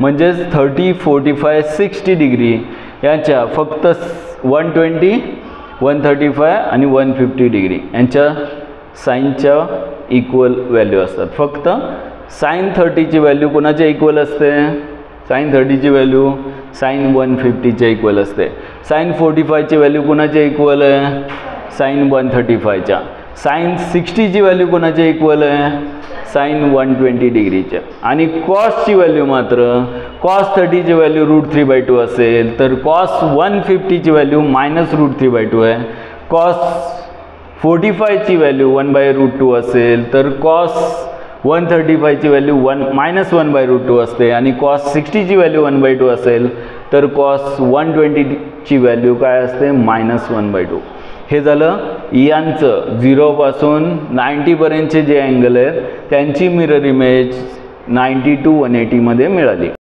म्हणजेच 30, 45, 60 डिग्री यांच्या फक्त 120, 135 आणि 150 डिग्री यांच्या साईनच्या इक्वल व्हॅल्यू असतात. फक्त साइन 30ची व्हॅल्यू कोणाच्या इक्वल असते? साइन 30ची व्हॅल्यू साइन 150च्या इक्वल असते. साइन 45ची व्हॅल्यू कोणाच्या इक्वल आहे? साइन 135च्या. साइन 60ची व्हॅल्यू कोणाच्या इक्वल आहे? साइन 120 डिग्रीच्या. आणि कॉसची व्हॅल्यू मात्र कॉस 30ची व्हॅल्यू √3/2 असेल तर कॉस 150ची व्हॅल्यू -√3/2 आहे. कॉस 45ची व्हॅल्यू 1/√2 असेल तर कॉस 135ची व्हॅल्यू -1/√2 असते. आणि कॉस 60ची व्हॅल्यू 1/2 असेल तर कॉस 120ची व्हॅल्यू काय असते? -1/2. हे झालं यांचं 0 पासून 90 पर्यंतचे जे अँगल आहेत त्यांची मिरर इमेज 90 to 180 मध्ये मिळाली.